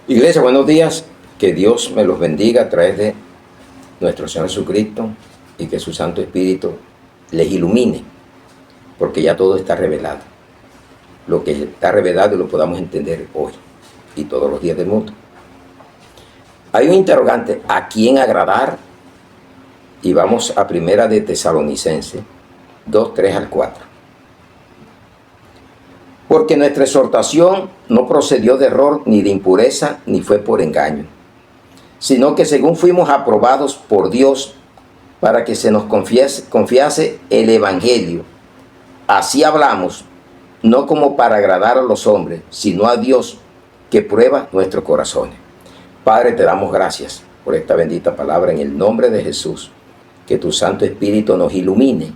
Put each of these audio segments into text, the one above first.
Iglesia, buenos días. Que Dios me los bendiga a través de nuestro Señor Jesucristo y que su Santo Espíritu les ilumine, porque ya todo está revelado. Lo que está revelado lo podamos entender hoy y todos los días del mundo. Hay un interrogante: ¿a quién agradar? Y vamos a Primera de Tesalonicenses 2, 3 al 4. Porque nuestra exhortación no procedió de error, ni de impureza, ni fue por engaño, sino que según fuimos aprobados por Dios para que se nos confiase el Evangelio, así hablamos, no como para agradar a los hombres, sino a Dios que prueba nuestros corazones. Padre, te damos gracias por esta bendita palabra en el nombre de Jesús. Que tu Santo Espíritu nos ilumine,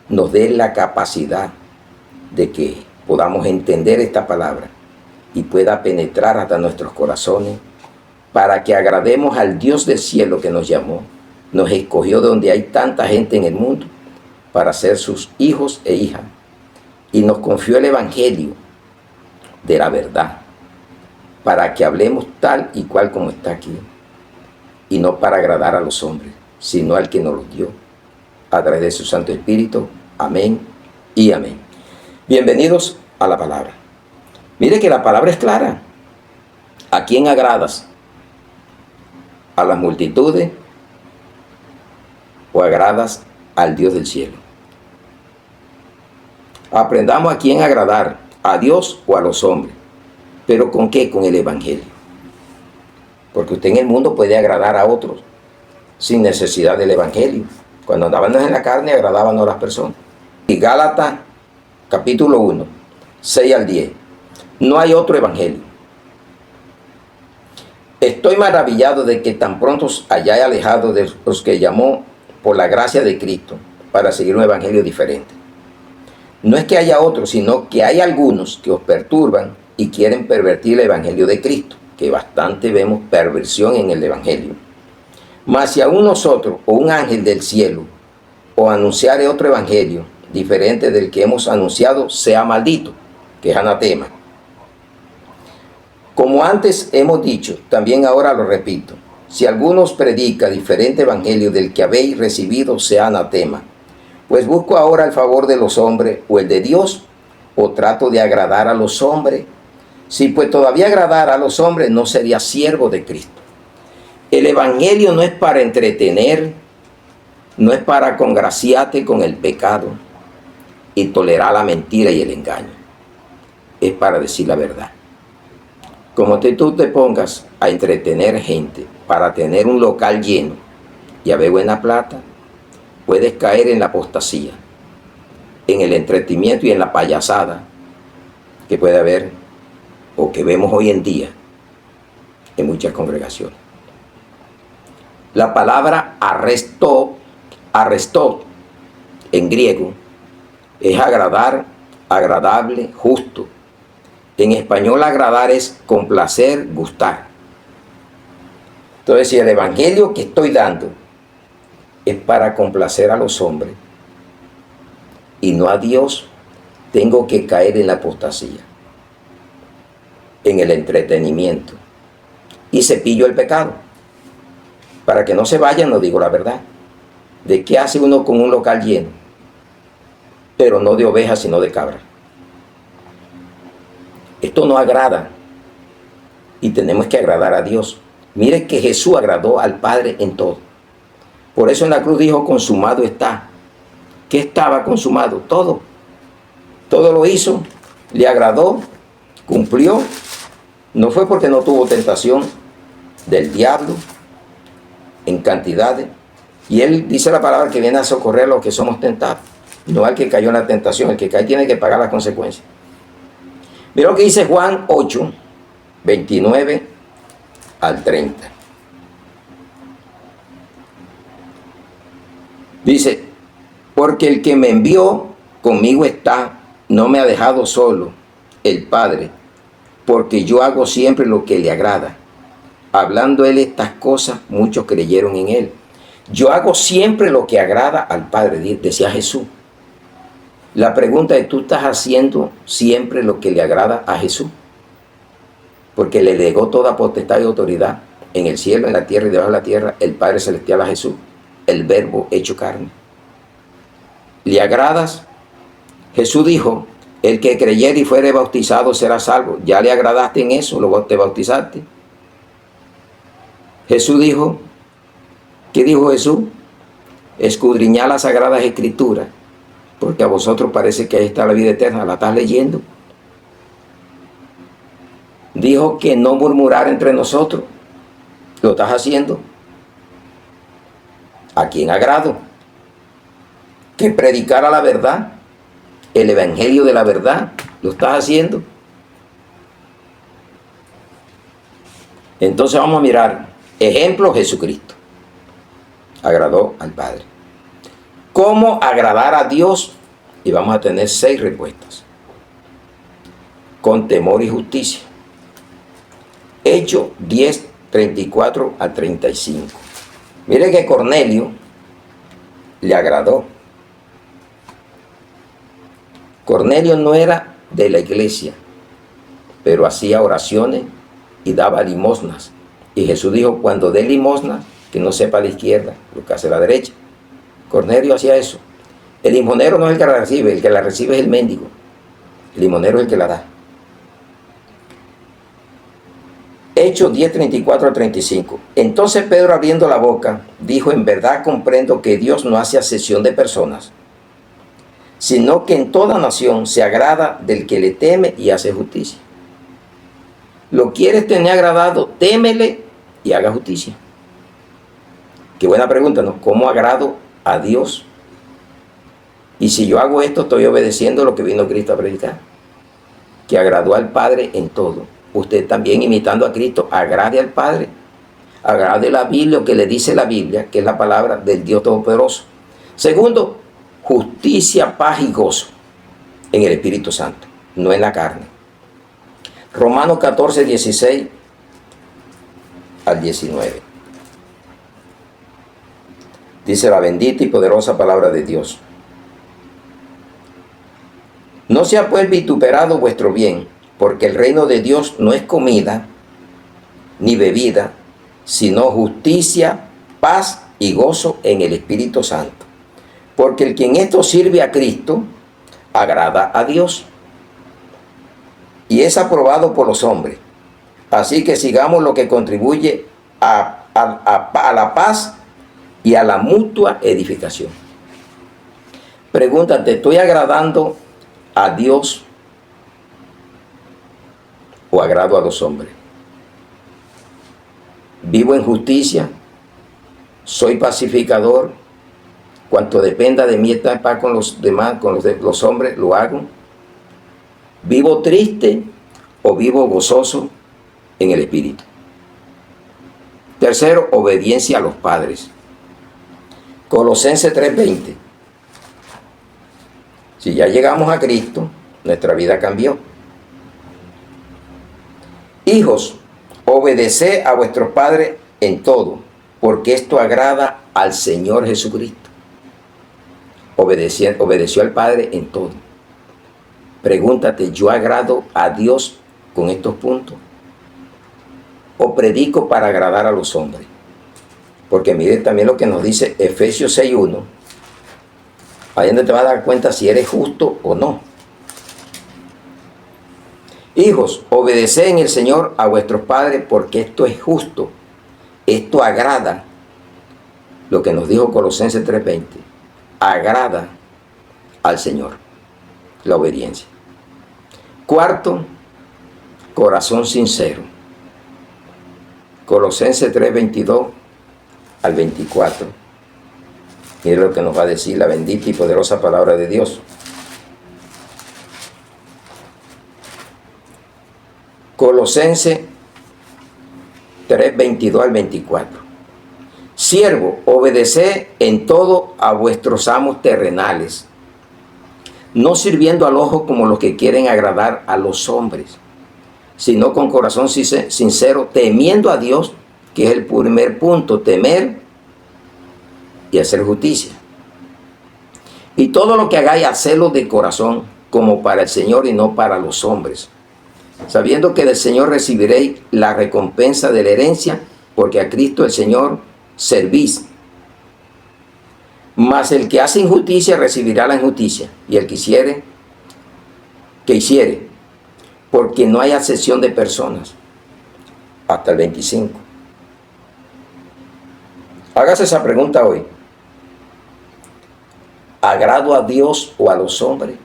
nos dé la capacidad de que podamos entender esta palabra y pueda penetrar hasta nuestros corazones, para que agrademos al Dios del cielo que nos llamó, nos escogió de donde hay tanta gente en el mundo para ser sus hijos e hijas, y nos confió el Evangelio de la verdad, para que hablemos tal y cual como está aquí, y no para agradar a los hombres, sino al que nos los dio, a través de su Santo Espíritu. Amén y amén. Bienvenidos a la palabra. Mire que la palabra es clara. ¿A quién agradas? ¿A las multitudes o agradas al Dios del cielo? Aprendamos a quién agradar, a Dios o a los hombres. ¿Pero con qué? Con el Evangelio. Porque usted en el mundo puede agradar a otros sin necesidad del Evangelio. Cuando andaban en la carne, agradaban a las personas. Y Gálatas capítulo 1, 6 al 10. No hay otro evangelio. Estoy maravillado de que tan pronto hayáis alejado de los que llamó por la gracia de Cristo para seguir un evangelio diferente. No es que haya otro, sino que hay algunos que os perturban y quieren pervertir el evangelio de Cristo, que bastante vemos perversión en el evangelio. Mas si aún nosotros o un ángel del cielo os anunciare otro evangelio diferente del que hemos anunciado, sea maldito, que es anatema. Como antes hemos dicho, también ahora lo repito: si alguno os predica diferente evangelio del que habéis recibido, sea anatema. Pues busco ahora el favor de los hombres o el de Dios, o trato de agradar a los hombres. Si pues todavía agradara a los hombres, no sería siervo de Cristo. El evangelio no es para entretener, no es para congraciarte con el pecado y tolerar la mentira y el engaño. Es para decir la verdad. Como tú te pongas a entretener gente para tener un local lleno y haber buena plata, puedes caer en la apostasía, en el entretenimiento y en la payasada que puede haber o que vemos hoy en día en muchas congregaciones. La palabra arrestó en griego es agradar, agradable, justo. En español agradar es complacer, gustar. Entonces, si el evangelio que estoy dando es para complacer a los hombres y no a Dios, tengo que caer en la apostasía, en el entretenimiento, y cepillo el pecado. Para que no se vayan, no digo la verdad. ¿De qué hace uno con un local lleno? Pero no de ovejas, sino de cabras. Esto no agrada y tenemos que agradar a Dios. Mire que Jesús agradó al Padre en todo. Por eso en la cruz dijo: consumado está. ¿Qué estaba consumado? Todo. Todo lo hizo, le agradó, cumplió. No fue porque no tuvo tentación del diablo en cantidades. Y él dice la palabra que viene a socorrer a los que somos tentados, no al que cayó en la tentación. El que cae tiene que pagar las consecuencias. Mira lo que dice Juan 8, 29 al 30. Dice: porque el que me envió conmigo está, no me ha dejado solo el Padre, porque yo hago siempre lo que le agrada. Hablando él estas cosas, muchos creyeron en él. Yo hago siempre lo que agrada al Padre, decía Jesús. La pregunta es: ¿tú estás haciendo siempre lo que le agrada a Jesús? porque le legó toda potestad y autoridad en el cielo, en la tierra y debajo de la tierra, el Padre Celestial a Jesús, el Verbo hecho carne. ¿Le agradas? Jesús dijo, el que creyere y fuere bautizado será salvo. ¿Ya le agradaste en eso? ¿Te bautizaste? Jesús dijo, ¿qué dijo Jesús? Escudriñad las sagradas escrituras, porque a vosotros parece que ahí está la vida eterna. ¿La estás leyendo? Dijo que no murmurar entre nosotros. ¿Lo estás haciendo? ¿A quién agrado? Que predicara la verdad, el evangelio de la verdad. ¿Lo estás haciendo? Entonces vamos a mirar. Ejemplo, Jesucristo. Agradó al Padre. ¿Cómo agradar a Dios? Y vamos a tener 6 respuestas. Con temor y justicia. Hechos 10, 34 a 35. Mire que Cornelio le agradó. Cornelio no era de la iglesia, pero hacía oraciones y daba limosnas. Y Jesús dijo, cuando dé limosna, que no sepa a la izquierda lo que hace a la derecha. Cornelio hacía eso. El limonero no es el que la recibe, el que la recibe es el mendigo. El limonero es el que la da. Hechos 10, 34 a 35. Entonces Pedro, abriendo la boca, dijo, en verdad comprendo que Dios no hace acepción de personas, sino que en toda nación se agrada del que le teme y hace justicia. ¿Lo quieres tener agradado? Témele y haga justicia. Qué buena pregunta, ¿no? ¿Cómo agrado a Dios? Y si yo hago esto, estoy obedeciendo lo que vino Cristo a predicar, que agradó al Padre en todo. Usted también, imitando a Cristo, agrade al Padre, agrade la Biblia, lo que le dice la Biblia, que es la palabra del Dios Todopoderoso. Segundo, justicia, paz y gozo en el Espíritu Santo, no en la carne. Romanos 14, 16 al 19. Dice la bendita y poderosa palabra de Dios. No sea pues vituperado vuestro bien, porque el reino de Dios no es comida ni bebida, sino justicia, paz y gozo en el Espíritu Santo. Porque el que en esto sirve a Cristo, agrada a Dios y es aprobado por los hombres. Así que sigamos lo que contribuye a la paz y a la mutua edificación. Pregúntate, ¿estoy agradando a Dios o agrado a los hombres? ¿Vivo en justicia? ¿Soy pacificador? Cuanto dependa de mí estar en paz con los demás, con los hombres, lo hago. ¿Vivo triste o vivo gozoso en el Espíritu? Tercero, obediencia a los padres. Colosenses 3:20. Si ya llegamos a Cristo, nuestra vida cambió. Hijos, obedeced a vuestros padres en todo, porque esto agrada al Señor Jesucristo. Obedeció al Padre en todo. Pregúntate, ¿yo agrado a Dios con estos puntos? ¿O predico para agradar a los hombres? Porque mire también lo que nos dice Efesios 6:1. Ahí donde te vas a dar cuenta si eres justo o no. Hijos, obedeced en el Señor a vuestros padres, porque esto es justo. Esto agrada. Lo que nos dijo Colosenses 3:20. Agrada al Señor. La obediencia. Cuarto, corazón sincero. Colosenses 3:22 al 24. Mire lo que nos va a decir la bendita y poderosa palabra de Dios. Colosenses 3:22 al 24. Siervo, obedeced en todo a vuestros amos terrenales, no sirviendo al ojo como los que quieren agradar a los hombres, sino con corazón sincero, temiendo a Dios, que es el primer punto, temer y hacer justicia. Y todo lo que hagáis, hacedlo de corazón, como para el Señor y no para los hombres, sabiendo que del Señor recibiréis la recompensa de la herencia, porque a Cristo el Señor servís. Mas el que hace injusticia recibirá la injusticia, y el que hiciere, porque no hay acepción de personas. Hasta el 25. Hágase esa pregunta hoy. ¿Agrado a Dios o a los hombres?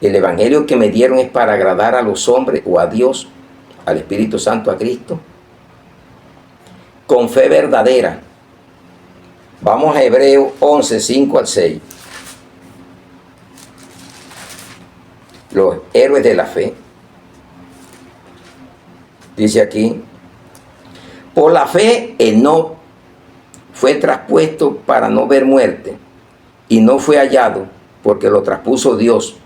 ¿El evangelio que me dieron es para agradar a los hombres o a Dios, al Espíritu Santo, a Cristo? Con fe verdadera. Vamos a Hebreos 11, 5 al 6. Los héroes de la fe. Dice aquí: por la fe Enoc fue traspuesto para no ver muerte, y no fue hallado, porque lo traspuso Dios.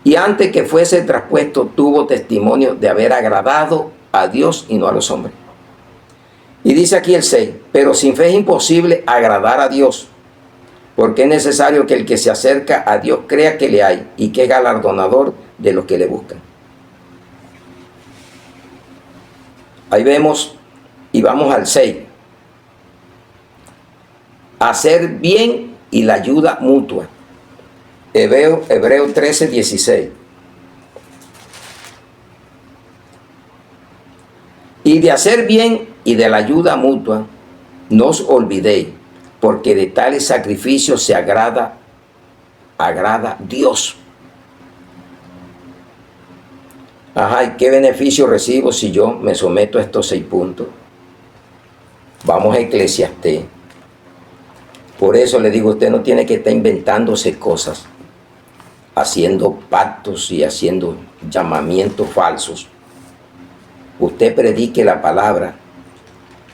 Y antes que fuese traspuesto, tuvo testimonio de haber agradado a Dios y no a los hombres. Y dice aquí el 6, pero sin fe es imposible agradar a Dios, porque es necesario que el que se acerca a Dios crea que le hay y que es galardonador de los que le buscan. Ahí vemos, y vamos al 6. Hacer bien y la ayuda mutua. Hebreo 13, 16. Y de hacer bien y de la ayuda mutua, no os olvidéis, porque de tales sacrificios se agrada Dios. Ajá, ¿y qué beneficio recibo si yo me someto a estos 6 puntos? Vamos a Eclesiastés. Por eso le digo, usted no tiene que estar inventándose cosas, haciendo pactos y haciendo llamamientos falsos. Usted predique la palabra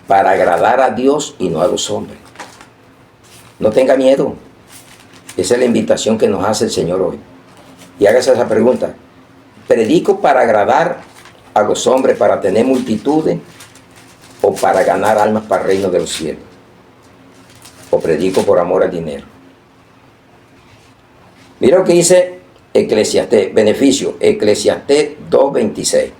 para agradar a Dios y no a los hombres. No tenga miedo. Esa es la invitación que nos hace el Señor hoy. Y hágase esa pregunta. ¿Predico para agradar a los hombres, para tener multitudes, o para ganar almas para el reino de los cielos? ¿O predico por amor al dinero? Mira lo que dice Eclesiastés, beneficio, Eclesiastés 2:26.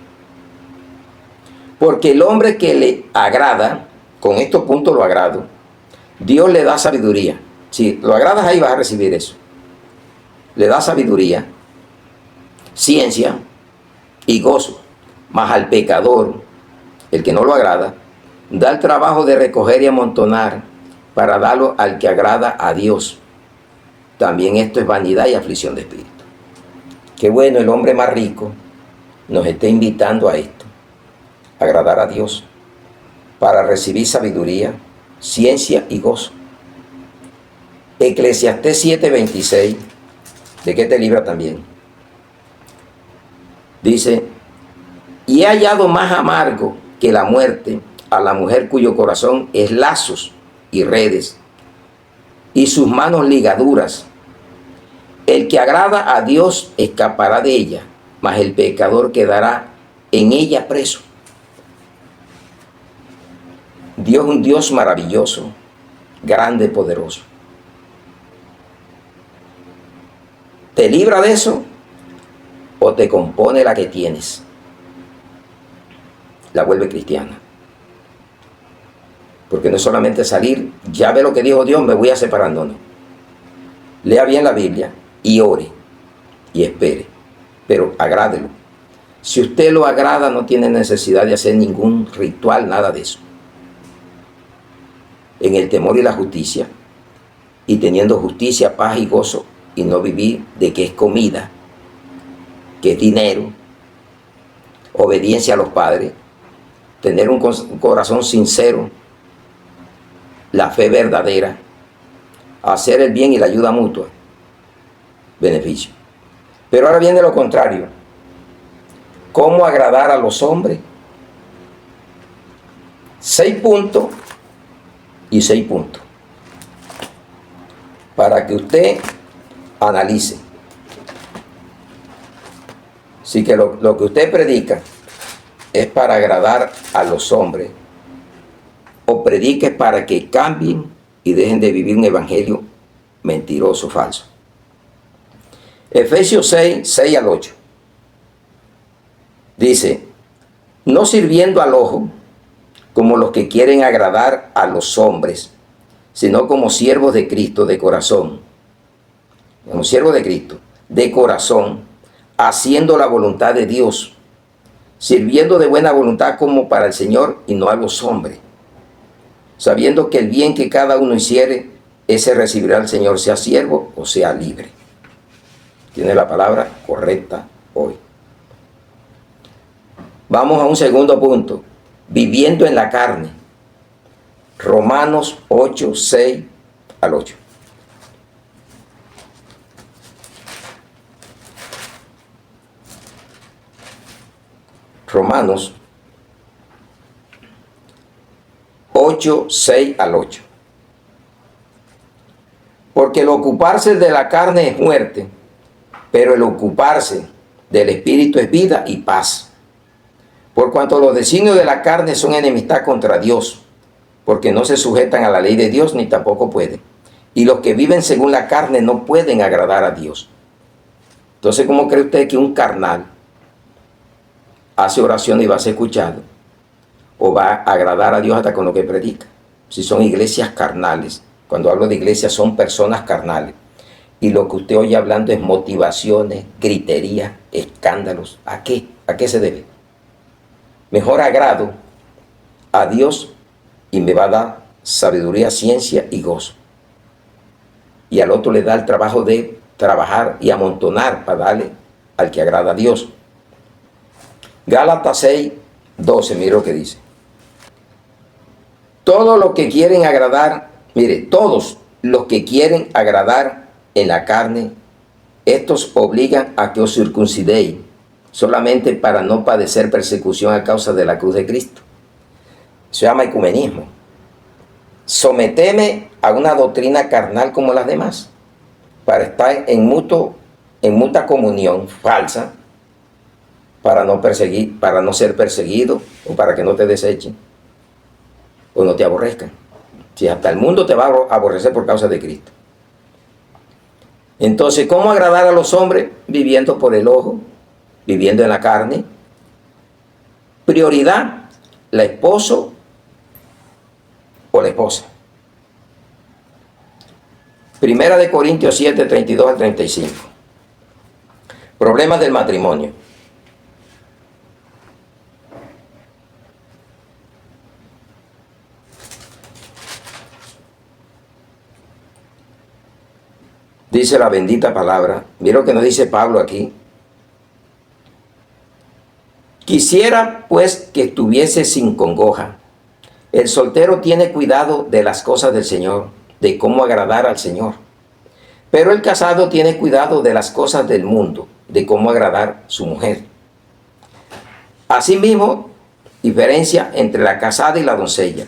Porque el hombre que le agrada, con estos puntos lo agrado, Dios le da sabiduría. Si lo agradas ahí vas a recibir eso. Le da sabiduría, ciencia y gozo. Mas al pecador, el que no lo agrada, da el trabajo de recoger y amontonar para darlo al que agrada a Dios. También esto es vanidad y aflicción de espíritu. Qué bueno, el hombre más rico nos está invitando a esto, a agradar a Dios, para recibir sabiduría, ciencia y gozo. Eclesiastés 7:26, ¿de qué te libra también? Dice: y he hallado más amargo que la muerte a la mujer cuyo corazón es lazos y redes, y sus manos ligaduras. El que agrada a Dios escapará de ella, mas el pecador quedará en ella preso. Dios es un Dios maravilloso, grande, poderoso. ¿Te libra de eso o te compone la que tienes? La vuelve cristiana. Porque no es solamente salir, ya ve lo que dijo Dios, me voy a separar, no. Lea bien la Biblia y ore y espere, pero agrádelo. Si usted lo agrada, no tiene necesidad de hacer ningún ritual, nada de eso. En el temor y la justicia, y teniendo justicia, paz y gozo, y no vivir de que es comida, que es dinero, obediencia a los padres, tener un corazón sincero, la fe verdadera, hacer el bien y la ayuda mutua, beneficio. Pero ahora viene lo contrario. ¿Cómo agradar a los hombres? 6 puntos y 6 puntos, para que usted analice. Así que lo que usted predica es para agradar a los hombres, o predique para que cambien y dejen de vivir un evangelio mentiroso, falso. Efesios 6, 6 al 8. Dice, no sirviendo al ojo como los que quieren agradar a los hombres, sino como siervos de Cristo de corazón, como siervos de Cristo de corazón, haciendo la voluntad de Dios, sirviendo de buena voluntad como para el Señor y no a los hombres, sabiendo que el bien que cada uno hiciere, ese recibirá al Señor, sea siervo o sea libre. Tiene la palabra correcta hoy. Vamos a un segundo punto. Viviendo en la carne. Romanos 8, 6 al 8. Romanos 8, 6 al 8. Porque el ocuparse de la carne es muerte, pero el ocuparse del Espíritu es vida y paz. Por cuanto los designios de la carne son enemistad contra Dios, porque no se sujetan a la ley de Dios ni tampoco pueden. Y los que viven según la carne no pueden agradar a Dios. Entonces, ¿cómo cree usted que un carnal hace oración y va a ser escuchado? ¿O va a agradar a Dios hasta con lo que predica? Si son iglesias carnales. Cuando hablo de iglesias son personas carnales. Y lo que usted oye hablando es motivaciones, griterías, escándalos. ¿A qué? ¿A qué se debe? Mejor agrado a Dios y me va a dar sabiduría, ciencia y gozo. Y al otro le da el trabajo de trabajar y amontonar para darle al que agrada a Dios. Gálatas 6, 12, mire lo que dice. Todos los que quieren agradar, mire, todos los que quieren agradar en la carne, estos obligan a que os circuncidéis, solamente para no padecer persecución a causa de la cruz de Cristo. Se llama ecumenismo. Someteme a una doctrina carnal como las demás, para estar en mutua comunión falsa, para no ser perseguido o para que no te desechen o no te aborrezcan. Si hasta el mundo te va a aborrecer por causa de Cristo. Entonces, ¿cómo agradar a los hombres? Viviendo por el ojo, viviendo en la carne. Prioridad, la esposo o la esposa. Primera de Corintios 7, 32 al 35. Problemas del matrimonio. Dice la bendita palabra. Mira lo que nos dice Pablo aquí. Quisiera pues que estuviese sin congoja. El soltero tiene cuidado de las cosas del Señor, de cómo agradar al Señor. Pero el casado tiene cuidado de las cosas del mundo, de cómo agradar a su mujer. Asimismo, diferencia entre la casada y la doncella.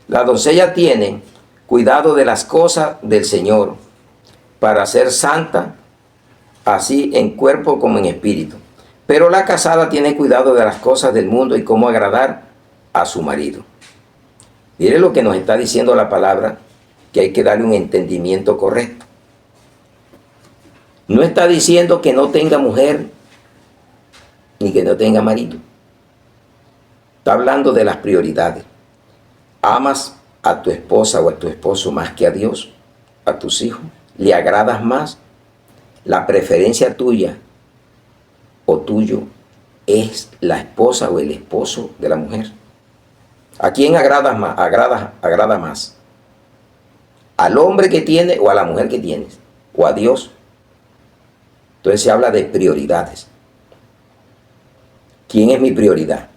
La doncella tiene cuidado de las cosas del Señor, para ser santa, así en cuerpo como en espíritu. Pero la casada tiene cuidado de las cosas del mundo y cómo agradar a su marido. Mire lo que nos está diciendo la palabra, que hay que darle un entendimiento correcto. No está diciendo que no tenga mujer, ni que no tenga marido. Está hablando de las prioridades. ¿Amas a tu esposa o a tu esposo más que a Dios? ¿A tus hijos? ¿Le agradas más? La preferencia tuya o tuyo es la esposa o el esposo de la mujer. ¿A quién agrada más? ¿Al hombre que tiene o a la mujer que tienes? ¿O a Dios? Entonces se habla de prioridades. ¿Quién es mi prioridad?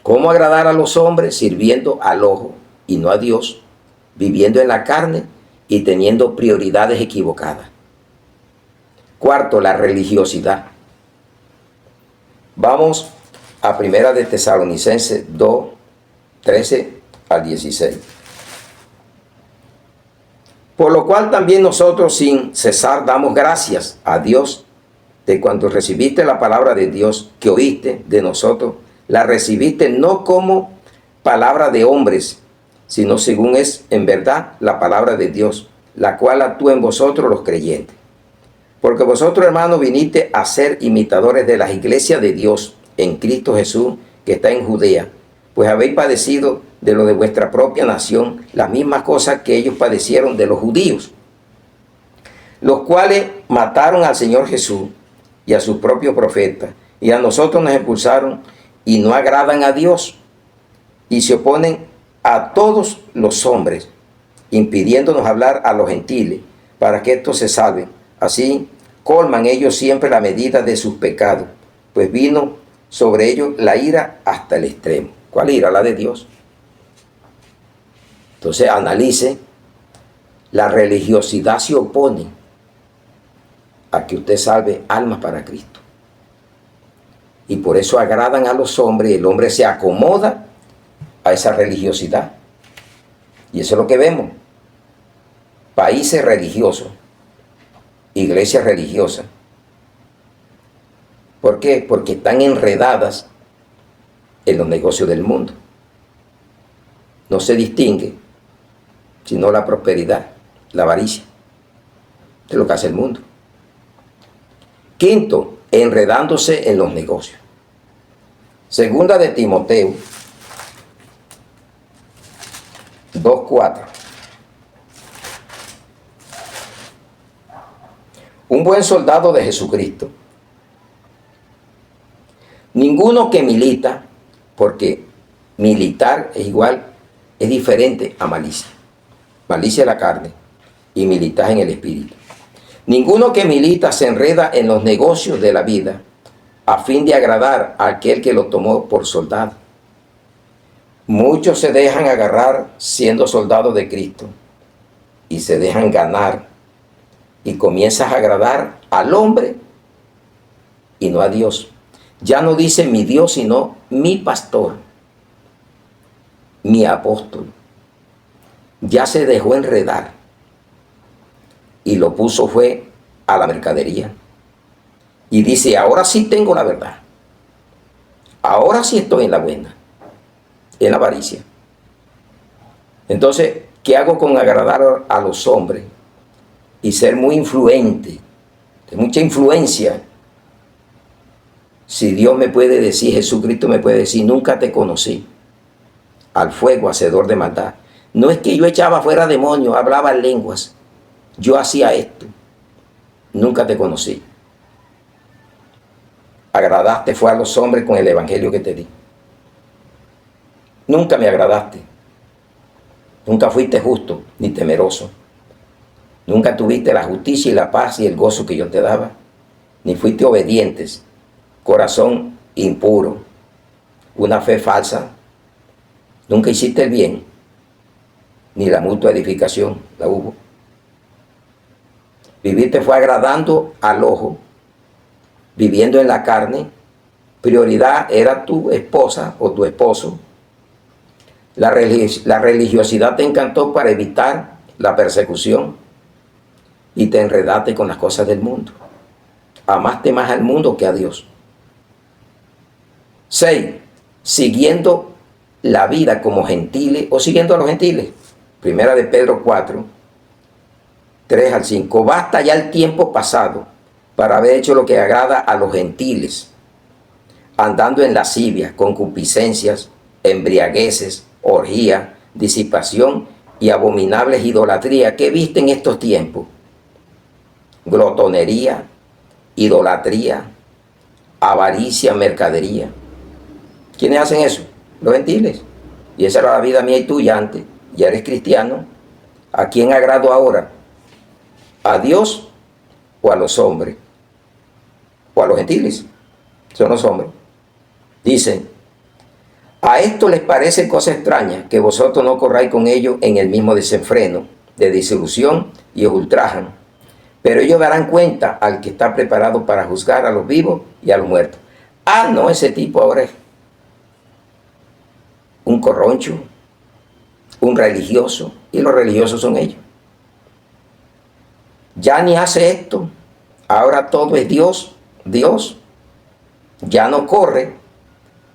¿Cómo agradar a los hombres? Sirviendo al ojo y no a Dios, viviendo en la carne y teniendo prioridades equivocadas. Cuarto, la religiosidad. Vamos a Primera de Tesalonicenses 2, 13 al 16. Por lo cual también nosotros sin cesar damos gracias a Dios de cuando recibiste la palabra de Dios que oíste de nosotros, la recibiste no como palabra de hombres, sino según es en verdad la palabra de Dios, la cual actúa en vosotros los creyentes. Porque vosotros, hermanos, viniste a ser imitadores de las iglesias de Dios en Cristo Jesús, que está en Judea, pues habéis padecido de lo de vuestra propia nación las mismas cosas que ellos padecieron de los judíos, los cuales mataron al Señor Jesús y a sus propios profetas, y a nosotros nos expulsaron y no agradan a Dios, y se oponen a todos los hombres, impidiéndonos hablar a los gentiles, para que estos se salven. Así colman ellos siempre la medida de sus pecados, pues vino sobre ellos la ira hasta el extremo. ¿Cuál ira? La de Dios. Entonces analice, la religiosidad se opone a que usted salve almas para Cristo. Y por eso agradan a los hombres, y el hombre se acomoda a esa religiosidad. Y eso es lo que vemos. Países religiosos, iglesias religiosas. ¿Por qué? Porque están enredadas en los negocios del mundo. No se distingue sino la prosperidad, la avaricia. Es lo que hace el mundo. Quinto, enredándose en los negocios. Segunda de Timoteo 2:4. Un buen soldado de Jesucristo. Ninguno que milita, porque militar es igual, es diferente a malicia. Malicia es la carne y militar en el espíritu. Ninguno que milita se enreda en los negocios de la vida a fin de agradar a aquel que lo tomó por soldado. Muchos se dejan agarrar siendo soldados de Cristo y se dejan ganar y comienzas a agradar al hombre y no a Dios. Ya no dice mi Dios, sino mi pastor, mi apóstol. Ya se dejó enredar y lo puso fue a la mercadería. Y dice, ahora sí tengo la verdad. Ahora sí estoy en la buena, en la avaricia. Entonces, ¿qué hago con agradar a los hombres y ser muy influente, de mucha influencia? Si Dios me puede decir, Jesucristo me puede decir, nunca te conocí, al fuego hacedor de maldad. No es que yo echaba fuera demonios, hablaba en lenguas, yo hacía esto, nunca te conocí. Agradaste fue a los hombres con el evangelio que te di. Nunca me agradaste. Nunca fuiste justo ni temeroso. Nunca tuviste la justicia y la paz y el gozo que yo te daba. Ni fuiste obedientes. Corazón impuro. Una fe falsa. Nunca hiciste el bien. Ni la mutua edificación la hubo. Viviste fue agradando al ojo. Viviendo en la carne. Prioridad era tu esposa o tu esposo. La religiosidad te encantó para evitar la persecución y te enredaste con las cosas del mundo. Amaste más al mundo que a Dios. 6. Siguiendo la vida como gentiles o siguiendo a los gentiles. Primera de Pedro 4, 3 al 5. Basta ya el tiempo pasado para haber hecho lo que agrada a los gentiles, andando en lascivias, concupiscencias, embriagueces, orgía, disipación y abominables idolatría. ¿Qué viste en estos tiempos? Glotonería, idolatría, avaricia, mercadería. ¿Quiénes hacen eso? Los gentiles. Y esa era la vida mía y tuya antes. Ya eres cristiano. ¿A quién agrado ahora? ¿A Dios o a los hombres? ¿O a los gentiles? Son los hombres. Dicen, a esto les parece cosa extraña que vosotros no corráis con ellos en el mismo desenfreno, de disolución, y os ultrajan. Pero ellos darán cuenta al que está preparado para juzgar a los vivos y a los muertos. Ah, no, ese tipo ahora es un corroncho, un religioso, y los religiosos son ellos. Ya ni hace esto, ahora todo es Dios, Dios. Ya no corre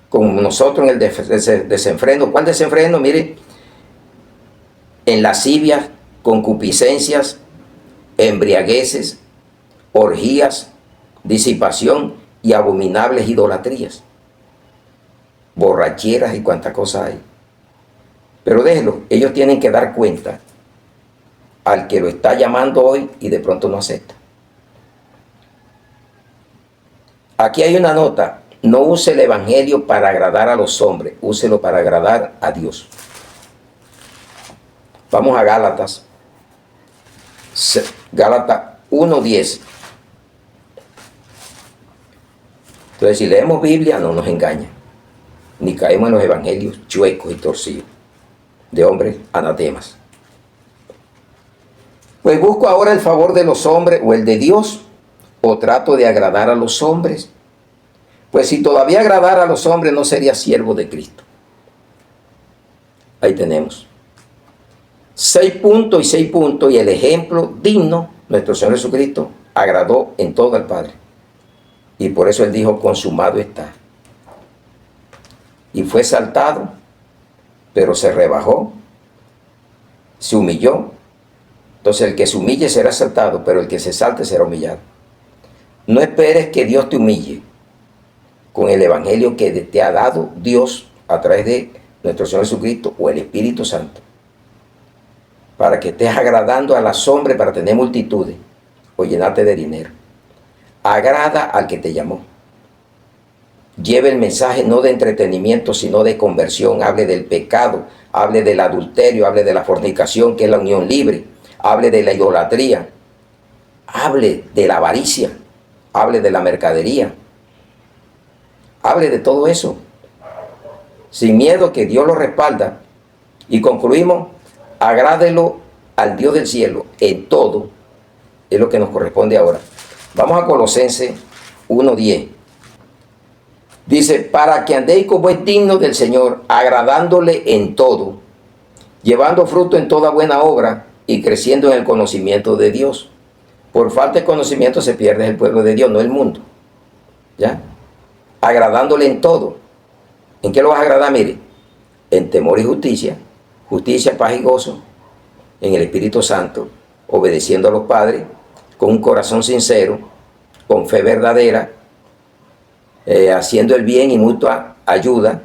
con nosotros en el desenfreno. ¿Cuál desenfreno? Mire, en lascivias, concupiscencias, embriagueces, orgías, disipación y abominables idolatrías. borracheras y cuantas cosas hay. Pero déjelo, ellos tienen que dar cuenta al que lo está llamando hoy y de pronto no acepta. Aquí hay una nota: no use el evangelio para agradar a los hombres, úselo para agradar a Dios. Vamos a Gálatas. Gálatas 1:10. Entonces, si leemos Biblia, no nos engaña, ni caemos en los evangelios chuecos y torcidos de hombres anatemas. Pues busco ahora el favor de los hombres o el de Dios, o trato de agradar a los hombres. Pues si todavía agradara a los hombres, no sería siervo de Cristo. Ahí tenemos 6 puntos y 6 puntos, y el ejemplo digno, nuestro Señor Jesucristo agradó en todo al Padre. Y por eso Él dijo: consumado está. Y fue exaltado, pero se rebajó, se humilló. Entonces el que se humille será exaltado, pero el que se exalte será humillado. No esperes que Dios te humille con el evangelio que te ha dado Dios a través de nuestro Señor Jesucristo o el Espíritu Santo, para que estés agradando a los hombres para tener multitudes o llenarte de dinero. Agrada al que te llamó. Lleve el mensaje no de entretenimiento, sino de conversión. Hable del pecado, hable del adulterio, hable de la fornicación, que es la unión libre. Hable de la idolatría, hable de la avaricia, hable de la mercadería, hable de todo eso, sin miedo, que Dios lo respalda. Y concluimos: agrádelo al Dios del cielo en todo. Es lo que nos corresponde ahora. Vamos a Colosenses 1:10. Dice: para que andéis como es digno del Señor, agradándole en todo, llevando fruto en toda buena obra y creciendo en el conocimiento de Dios. Por falta de conocimiento se pierde el pueblo de Dios, no el mundo. ¿Ya? Agradándole en todo. ¿En qué lo vas a agradar? Mire, en temor y justicia, justicia, paz y gozo, en el Espíritu Santo, obedeciendo a los padres, con un corazón sincero, con fe verdadera, haciendo el bien y mutua ayuda,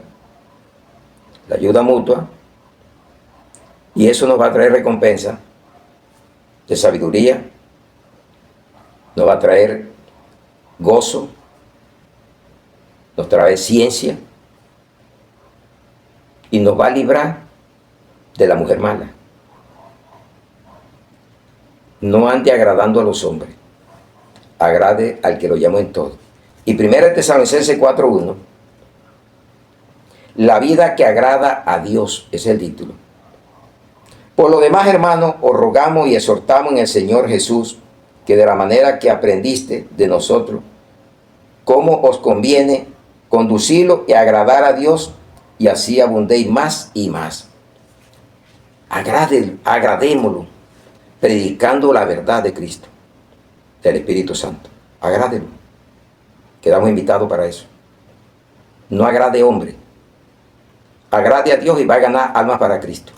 la ayuda mutua, y eso nos va a traer recompensa de sabiduría, nos va a traer gozo, nos trae ciencia y nos va a librar de la mujer mala. No ande agradando a los hombres, agrade al que lo llamó en todo. Y 1 Tesalonicenses 4:1, la vida que agrada a Dios, es el título. Por lo demás, hermanos, os rogamos y exhortamos en el Señor Jesús, que de la manera que aprendiste de nosotros, cómo os conviene conducirlo y agradar a Dios, y así abundéis más y más. Agradémoslo, predicando la verdad de Cristo, del Espíritu Santo. Agrádelo. Quedamos invitados para eso. No agrade hombre. Agrade a Dios y va a ganar almas para Cristo,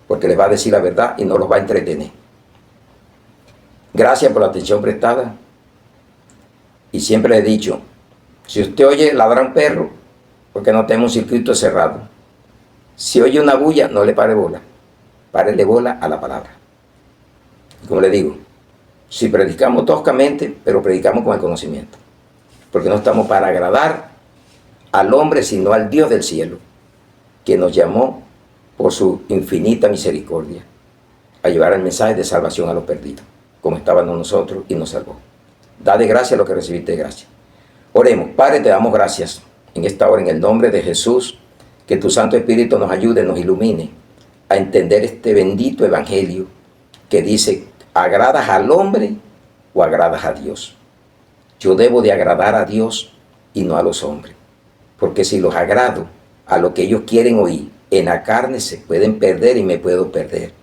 porque les va a decir la verdad y no los va a entretener. Gracias por la atención prestada. Y siempre le he dicho: si usted oye ladrar un perro, porque no tenemos un circuito cerrado. Si oye una bulla, no le pare bola. Párele bola a la palabra. Y como le digo, si predicamos toscamente, pero predicamos con el conocimiento, porque no estamos para agradar al hombre, sino al Dios del cielo, que nos llamó por su infinita misericordia a llevar el mensaje de salvación a los perdidos, como estábamos nosotros, y nos salvó. Da de gracia lo que recibiste de gracia. Oremos. Padre, te damos gracias en esta hora, en el nombre de Jesús, que tu Santo Espíritu nos ayude, nos ilumine a entender este bendito evangelio que dice: ¿agradas al hombre o agradas a Dios? Yo debo de agradar a Dios y no a los hombres, porque si los agrado a lo que ellos quieren oír, en la carne se pueden perder y me puedo perder.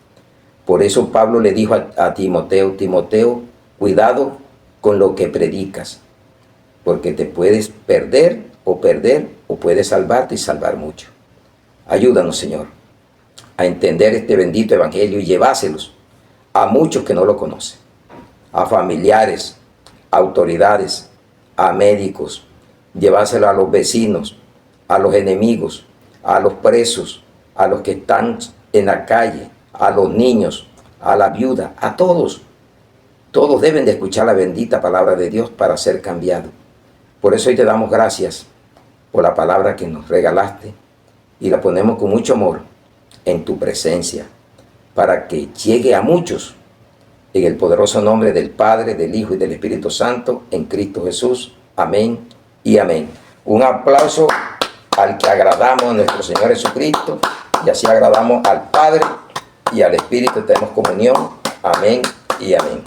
Por eso Pablo le dijo a Timoteo: Timoteo, cuidado con lo que predicas, porque te puedes perder o puedes salvarte y salvar mucho. Ayúdanos, Señor, a entender este bendito evangelio y llevárselos a muchos que no lo conocen, a familiares, a autoridades, a médicos, llevárselo a los vecinos, a los enemigos, a los presos, a los que están en la calle, a los niños, a la viuda, a todos. Todos deben de escuchar la bendita palabra de Dios para ser cambiados. Por eso hoy te damos gracias por la palabra que nos regalaste y la ponemos con mucho amor en tu presencia para que llegue a muchos en el poderoso nombre del Padre, del Hijo y del Espíritu Santo en Cristo Jesús. Amén y amén. Un aplauso al que agradamos a nuestro Señor Jesucristo y así agradamos al Padre y al Espíritu. Tenemos comunión. Amén y amén.